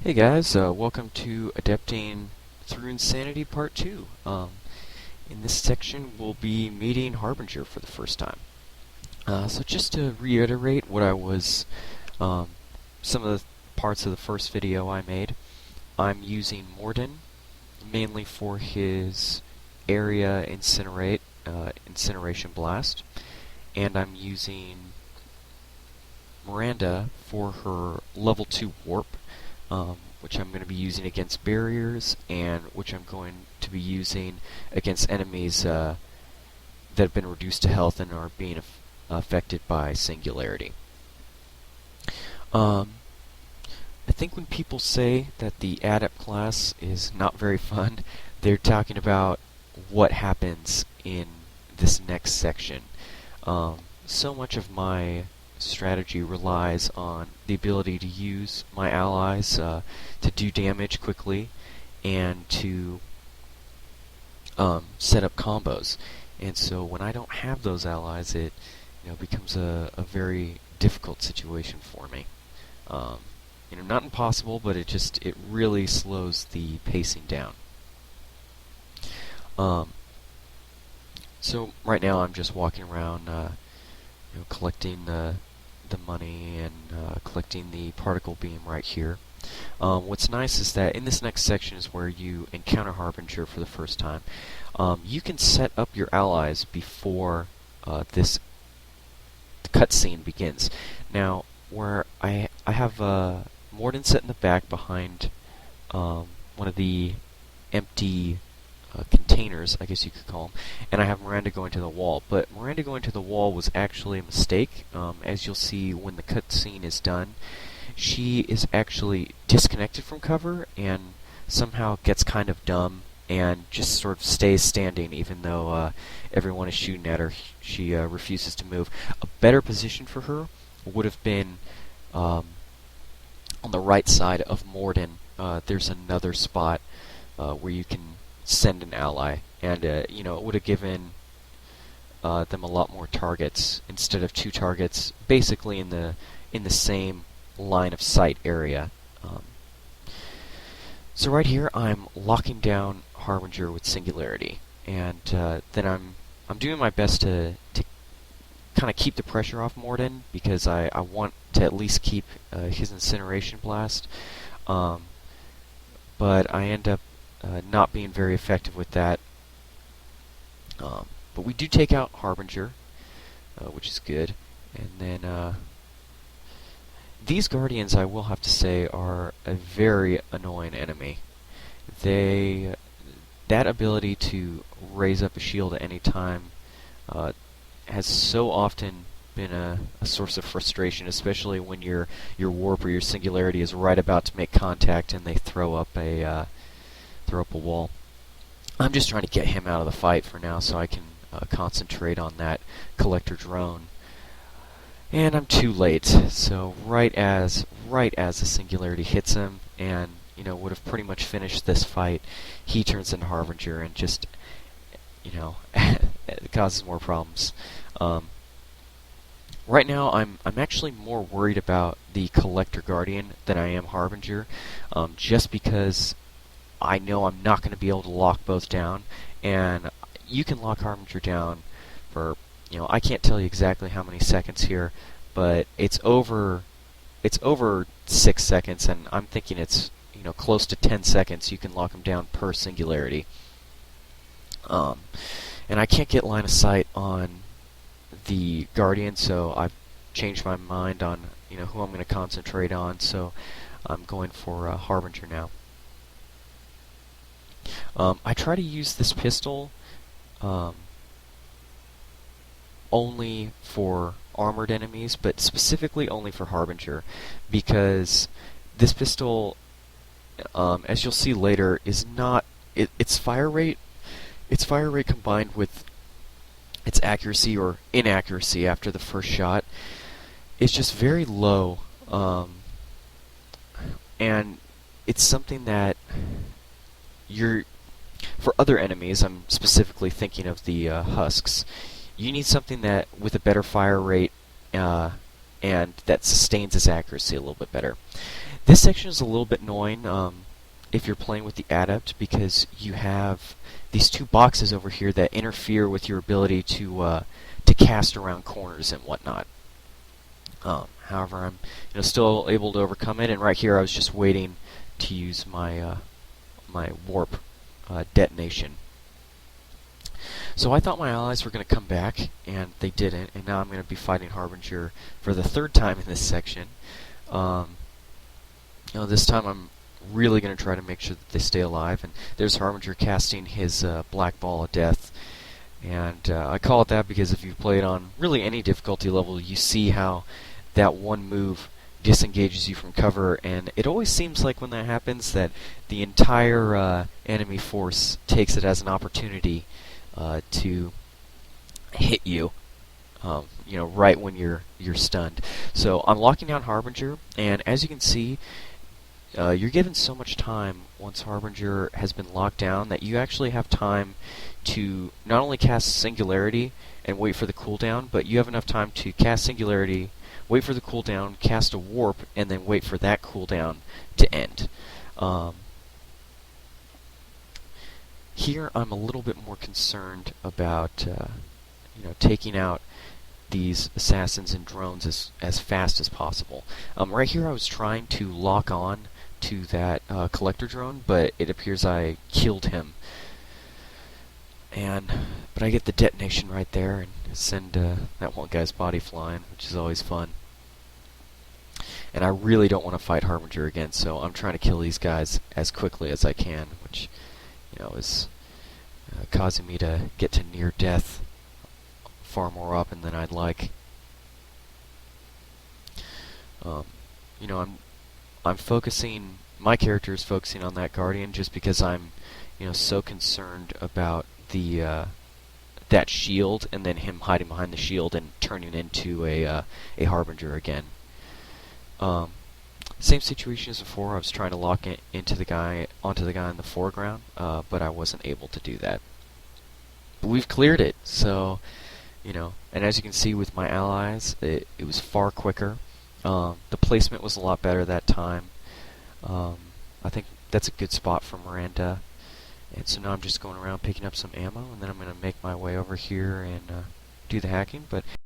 Hey guys, welcome to Adepting Through Insanity Part 2. In this section, we'll be meeting Harbinger for the first time. So just to reiterate what I was, some of the parts of the first video I made, I'm using Mordin, mainly for his area incineration blast, and I'm using Miranda for her level 2 warp, which I'm going to be using against barriers, and which I'm going to be using against enemies that have been reduced to health and are being affected by singularity. I think when people say that the Adept class is not very fun, they're talking about what happens in this next section. So much of my strategy relies on the ability to use my allies to do damage quickly and to set up combos. And so when I don't have those allies, it becomes a very difficult situation for me. Not impossible, but it really slows the pacing down. So right now I'm just walking around collecting the money and collecting the particle beam right here. What's nice is that in this next section is where you encounter Harbinger for the first time. You can set up your allies before this cutscene begins. Now, where I have Mordin set in the back behind one of the empty containers, I guess you could call them, and I have Miranda going to the wall. But Miranda going to the wall was actually a mistake. As you'll see when the cutscene is done, she is actually disconnected from cover and somehow gets kind of dumb and just sort of stays standing even though everyone is shooting at her. She refuses to move. A better position for her would have been on the right side of Mordin. There's another spot where you can send an ally, and it would have given them a lot more targets instead of 2 targets, basically in the same line of sight area. So right here, I'm locking down Harbinger with Singularity, and then I'm doing my best to kind of keep the pressure off Mordin because I want to at least keep his incineration blast, but I end up not being very effective with that. But we do take out Harbinger, which is good. And then these Guardians, I will have to say, are a very annoying enemy. That ability to raise up a shield at any time has so often been a source of frustration, especially when your warp or your singularity is right about to make contact and they throw up a wall. I'm just trying to get him out of the fight for now so I can concentrate on that collector drone. And I'm too late. So right as the singularity hits him and would have pretty much finished this fight, he turns into Harbinger and just it causes more problems. Right now I'm actually more worried about the collector guardian than I am Harbinger, just because I know I'm not going to be able to lock both down, and you can lock Harbinger down for, I can't tell you exactly how many seconds here, but it's over 6 seconds, and I'm thinking it's, close to 10 seconds you can lock him down per singularity. And I can't get line of sight on the Guardian, so I've changed my mind on, who I'm going to concentrate on, so I'm going for Harbinger now. I try to use this pistol only for armored enemies, but specifically only for Harbinger, because this pistol, as you'll see later, is not its fire rate combined with its accuracy or inaccuracy after the first shot is just very low, and it's something that for other enemies, I'm specifically thinking of the husks, you need something that with a better fire rate and that sustains its accuracy a little bit better. This section is a little bit annoying if you're playing with the Adept, because you have these two boxes over here that interfere with your ability to cast around corners and whatnot. However, I'm still able to overcome it, and right here I was just waiting to use my my warp detonation. So I thought my allies were going to come back, and they didn't, and now I'm going to be fighting Harbinger for the third time in this section. This time I'm really going to try to make sure that they stay alive, and there's Harbinger casting his black ball of death. And I call it that because if you've played on really any difficulty level, you see how that one move disengages you from cover, and it always seems like when that happens that the entire enemy force takes it as an opportunity to hit you, right when you're stunned. So I'm locking down Harbinger, and as you can see, you're given so much time once Harbinger has been locked down that you actually have time to not only cast Singularity and wait for the cooldown, but you have enough time to cast Singularity, wait for the cooldown, cast a Warp, and then wait for that cooldown to end. Here I'm a little bit more concerned about taking out these assassins and drones as fast as possible. Right here I was trying to lock on to that collector drone, but it appears I killed him. But I get the detonation right there and send that one guy's body flying, which is always fun. And I really don't want to fight Harbinger again, so I'm trying to kill these guys as quickly as I can, which is causing me to get to near death far more often than I'd like. I'm focusing. My character is focusing on that Guardian just because I'm, so concerned about the that shield, and then him hiding behind the shield and turning into a Harbinger again. Same situation as before. I was trying to lock onto the guy in the foreground, but I wasn't able to do that. But we've cleared it, so and as you can see with my allies, it was far quicker. The placement was a lot better that time. I think that's a good spot for Miranda. And so now I'm just going around picking up some ammo, and then I'm going to make my way over here and do the hacking. But